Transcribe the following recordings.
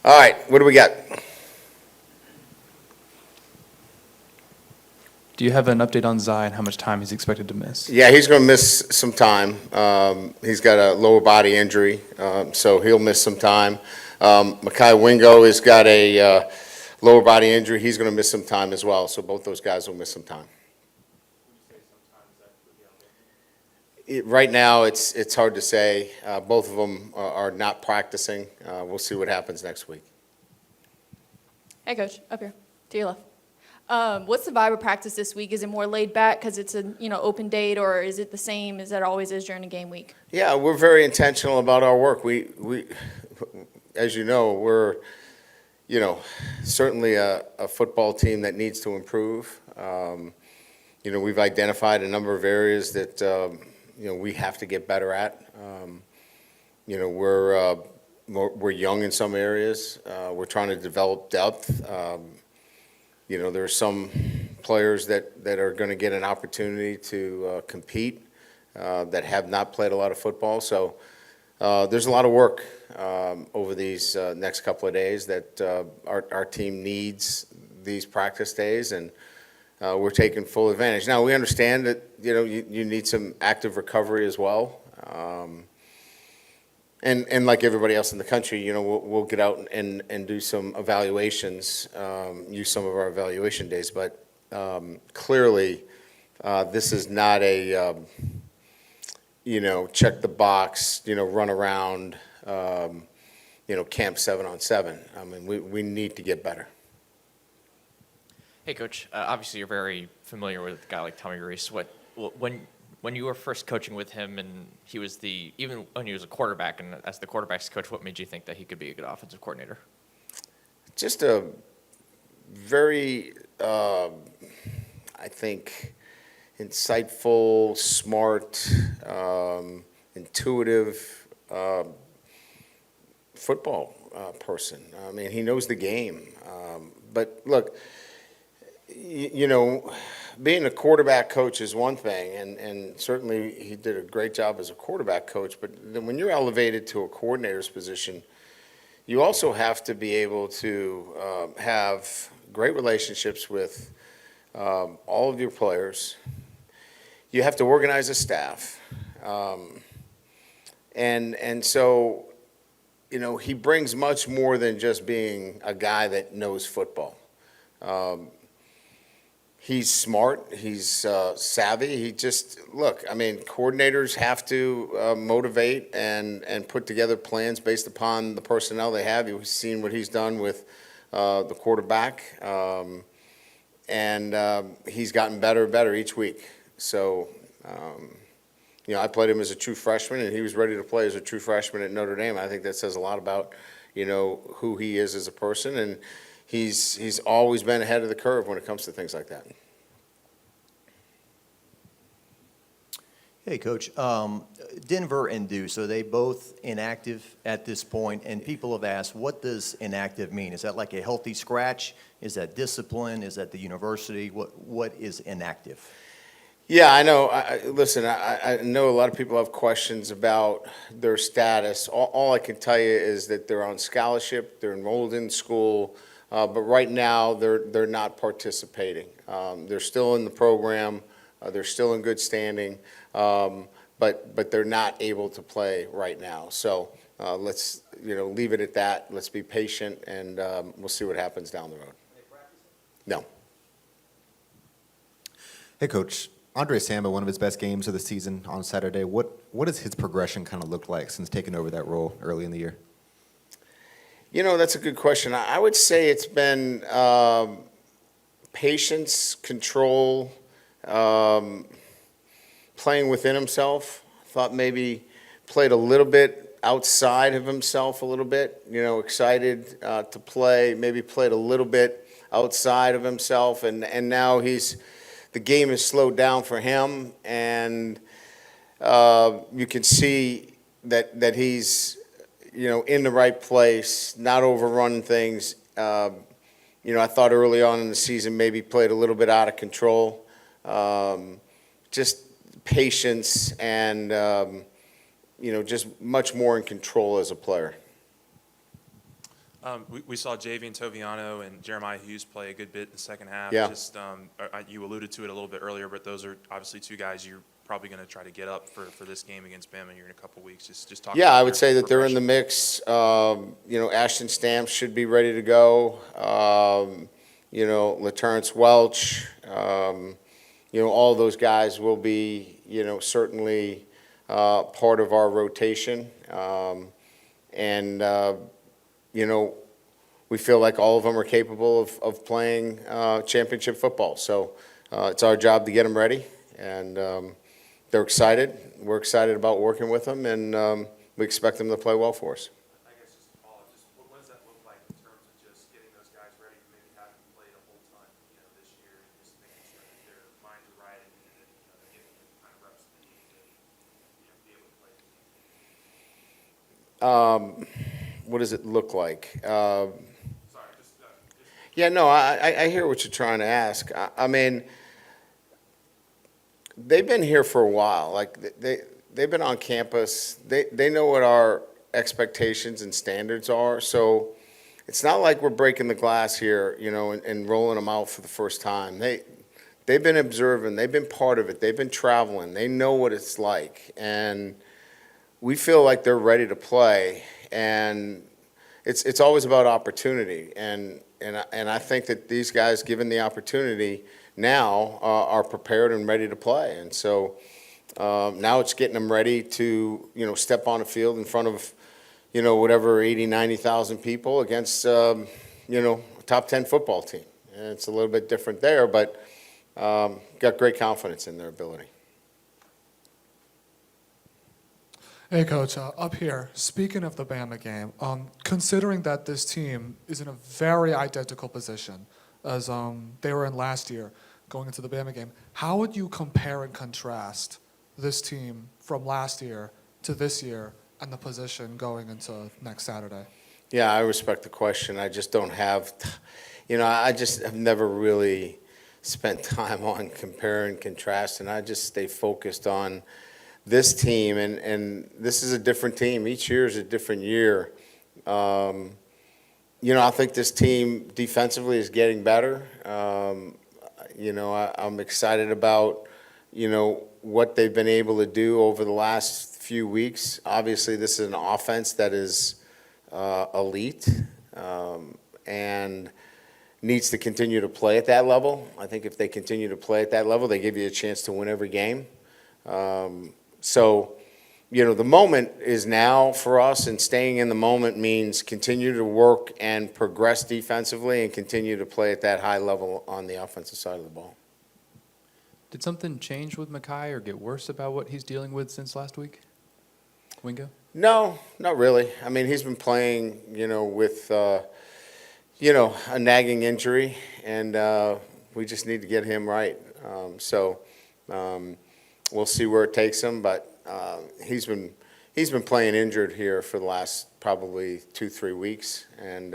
All right, what do we got? Do you have an update on Zai and how much time he's expected to miss? Yeah, he's going to miss some time. He's got a lower body injury, so he'll miss some time. Maai Wingo has got a lower body injury. He's going to miss some time as well, so both those guys will miss some time. Right now, it's hard to say. Both of them are not practicing. We'll see what happens next week. Hey, Coach, up here, to your left. What's the vibe of practice this week? Is it more laid back because it's a open date, or is it the same as it always is during a game week? Yeah, we're very intentional about our work. We as you know, we're certainly a football team that needs to improve. We've identified a number of areas that we have to get better at. We're young in some areas. We're trying to develop depth. There are some players that are going to get an opportunity to compete that have not played a lot of football. So there's a lot of work over these next couple of days that our team needs these practice days, and we're taking full advantage. Now, we understand that you need some active recovery as well. And like everybody else in the country, we'll get out and do some evaluations, use some of our evaluation days. But clearly, this is not a, check the box, run around, camp 7-on-7. I mean, we need to get better. Hey, Coach. Obviously, you're very familiar with a guy like Tommy Reese. When you were first coaching with him, and he was even when he was a quarterback, and as the quarterback's coach, what made you think that he could be a good offensive coordinator? Just a very, I think, insightful, smart, intuitive football person. I mean, he knows the game. But look, being a quarterback coach is one thing, and certainly he did a great job as a quarterback coach, but then when you're elevated to a coordinator's position, you also have to be able to have great relationships with all of your players. You have to organize a staff. And so, he brings much more than just being a guy that knows football. He's smart. He's savvy. Coordinators have to motivate and put together plans based upon the personnel they have. You've seen what he's done with the quarterback, and he's gotten better and better each week. So, I played him as a true freshman, and he was ready to play as a true freshman at Notre Dame. I think that says a lot about, who he is as a person, and he's always been ahead of the curve when it comes to things like that. Hey, Coach. Denver and Duce, are they both inactive at this point? And people have asked, what does inactive mean? Is that like a healthy scratch? Is that discipline? Is that the university? What is inactive? Yeah, I know. I know a lot of people have questions about their status. All I can tell you is that they're on scholarship, they're enrolled in school, but right now they're not participating. They're still in the program, they're still in good standing, but they're not able to play right now. So let's leave it at that. Let's be patient, and we'll see what happens down the road. No. Hey, Coach. Andre Samba, one of his best games of the season on Saturday. What does his progression kind of look like since taking over that role early in the year? That's a good question. I would say it's been patience, control, playing within himself. Thought maybe played a little bit outside of himself a little bit, excited to play, maybe played a little bit outside of himself, and now the game has slowed down for him, and you can see that he's, in the right place, not overrunning things. I thought early on in the season maybe played a little bit out of control. Just patience and, just much more in control as a player. We saw Jav and Toano and Jeremiah Hughes play a good bit in the second half. Yeah. Just, you alluded to it a little bit earlier, but those are obviously two guys you're probably going to try to get up for this game against Bama here in a couple weeks. Just talk. Yeah, about I would their say that they're in the progression. mix. Ashton Stamps should be ready to go. LaTerrence Welch, all those guys will be, certainly part of our rotation. We feel like all of them are capable of playing championship football. So it's our job to get them ready, and they're excited. We're excited about working with them, and we expect them to play well for us. I guess just to follow up, just what does that look like in terms of just getting those guys ready who maybe haven't played a whole ton, this year, and just making sure that their minds are right and that, they're getting the kind of reps they need to, be able to play. What does it look like? Sorry, just Yeah, no, I hear what you're trying to ask. I mean, they've been here for a while. Like, they've been on campus. They know what our expectations and standards are. So it's not like we're breaking the glass here, and rolling them out for the first time. They've been observing. They've been part of it. They've been traveling. They know what it's like. And we feel like they're ready to play. And it's always about opportunity. And I think that these guys, given the opportunity now, are prepared and ready to play. And so now it's getting them ready to, step on a field in front of, whatever, 80, 90,000 people against, a top 10 football team. And it's a little bit different there, but got great confidence in their ability. Hey, Coach, up here, speaking of the Bama game, considering that this team is in a very identical position as they were in last year going into the Bama game, how would you compare and contrast this team from last year to this year and the position going into next Saturday? Yeah, I respect the question. I just don't have, I just have never really spent time on compare and contrast, and I just stay focused on this team, and this is a different team. Each year is a different year. I think this team defensively is getting better. I'm excited about, what they've been able to do over the last few weeks. Obviously, this is an offense that is elite and needs to continue to play at that level. I think if they continue to play at that level, they give you a chance to win every game. So, the moment is now for us, and staying in the moment means continue to work and progress defensively and continue to play at that high level on the offensive side of the ball. Did something change with Maai or get worse about what he's dealing with since last week? Wingo? No, not really. I mean, he's been playing, with, a nagging injury, and we just need to get him right. We'll see where it takes him, but he's been playing injured here for the last probably 2-3 weeks, and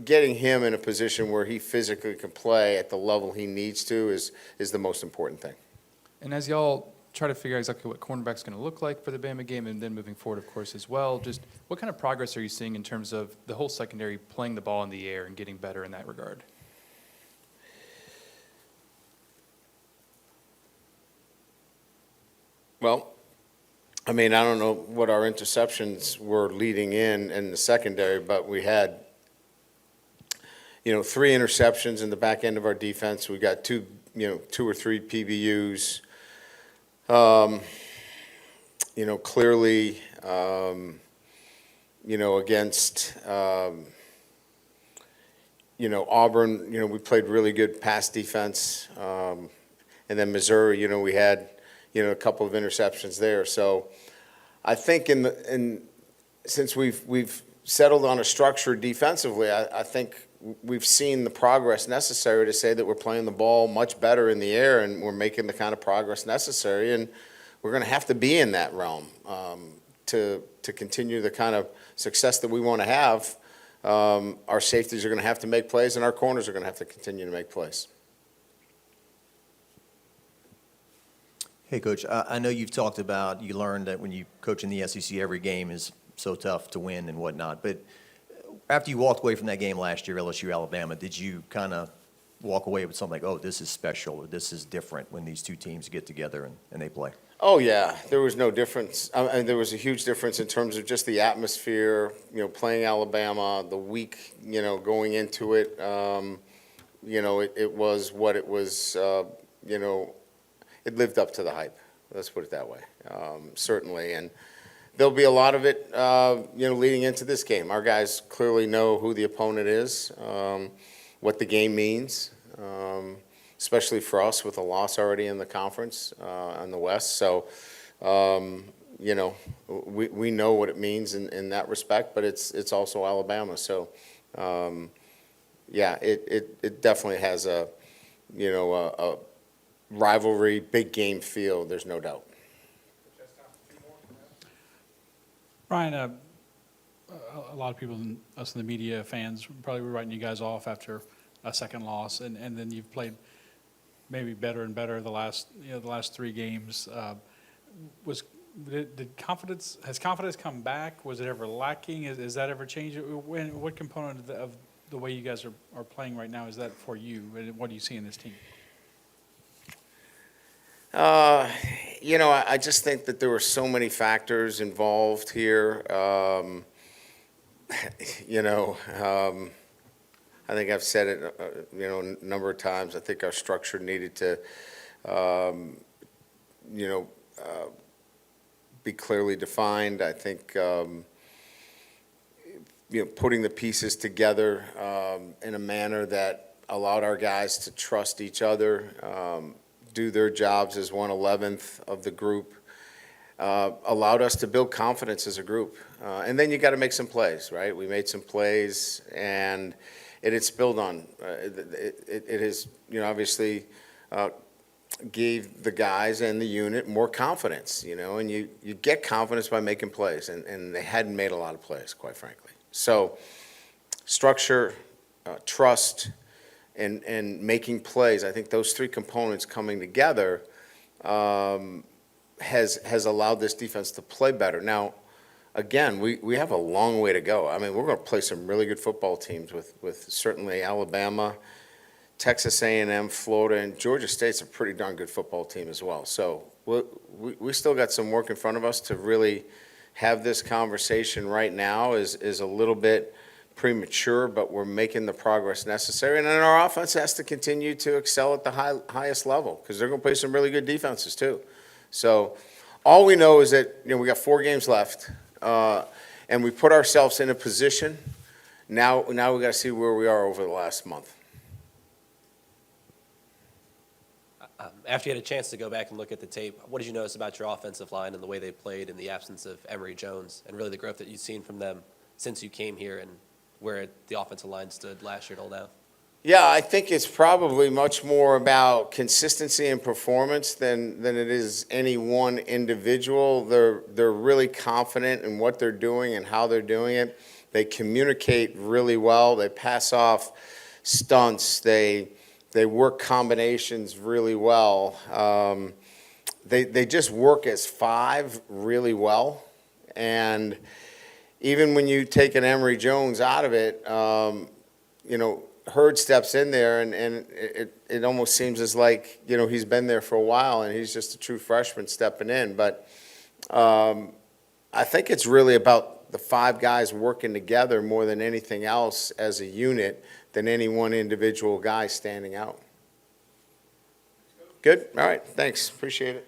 getting him in a position where he physically can play at the level he needs to is the most important thing. And as y'all try to figure out exactly what cornerback's going to look like for the Bama game and then moving forward, of course, as well, just what kind of progress are you seeing in terms of the whole secondary playing the ball in the air and getting better in that regard? Well, I mean, I don't know what our interceptions were leading in the secondary, but we had, 3 interceptions in the back end of our defense. We got 2 or 3 PBUs. Clearly, against, Auburn, we played really good pass defense. And then Missouri, we had, a couple of interceptions there. So I think since we've settled on a structure defensively, I think we've seen the progress necessary to say that we're playing the ball much better in the air and we're making the kind of progress necessary. And we're going to have to be in that realm to continue the kind of success that we want to have. Our safeties are going to have to make plays, and our corners are going to have to continue to make plays. Hey, Coach, I know you've talked about, you learned that when you coach in the SEC, every game is so tough to win and whatnot. But after you walked away from that game last year, LSU Alabama, did you kind of walk away with something like, oh, this is special, or this is different when these two teams get together and they play? Oh, yeah, there was no difference. And there was a huge difference in terms of just the atmosphere, playing Alabama, the week, going into it. It was what it was, it lived up to the hype. Let's put it that way, certainly. And there'll be a lot of it, leading into this game. Our guys clearly know who the opponent is, what the game means, especially for us with a loss already in the conference in the West. So, we know what it means in that respect, but it's also Alabama. So, it definitely has a rivalry, big game feel. There's no doubt. Ryan, a lot of people, us in the media, fans, probably were writing you guys off after a second loss, and then you've played maybe better and better the last 3 games. Has confidence come back? Was it ever lacking? Is that ever changed? What component of the way you guys are playing right now is that for you? And what do you see in this team? I just think that there were so many factors involved here. I think I've said it, a number of times. I think our structure needed to, be clearly defined. I think, putting the pieces together in a manner that allowed our guys to trust each other, do their jobs as 1/11th of the group, allowed us to build confidence as a group. And then you got to make some plays, right? We made some plays, and it had spilled on. It has, obviously gave the guys and the unit more confidence, and you get confidence by making plays, and they hadn't made a lot of plays, quite frankly. So structure, trust, and making plays, I think those 3 components coming together has allowed this defense to play better. Now, again, we have a long way to go. I mean, we're going to play some really good football teams with certainly Alabama, Texas A&M, Florida, and Georgia State's a pretty darn good football team as well. So we still got some work in front of us. To really have this conversation right now is a little bit premature, but we're making the progress necessary. And then our offense has to continue to excel at the highest level, because they're going to play some really good defenses too. So all we know is that we got 4 games left, and we put ourselves in a position. Now we got to see where we are over the last month. After you had a chance to go back and look at the tape, what did you notice about your offensive line and the way they played in the absence of Emory Jones, and really the growth that you've seen from them since you came here and where the offensive line stood last year till now? Yeah, I think it's probably much more about consistency and performance than it is any one individual. They're really confident in what they're doing and how they're doing it. They communicate really well. They pass off stunts. They work combinations really well. They just work as 5 really well. And even when you take an Emory Jones out of it, Hurd steps in there, and it almost seems as like, he's been there for a while, and he's just a true freshman stepping in. But I think it's really about the 5 guys working together more than anything else as a unit than any one individual guy standing out. Good? All right. Thanks. Appreciate it.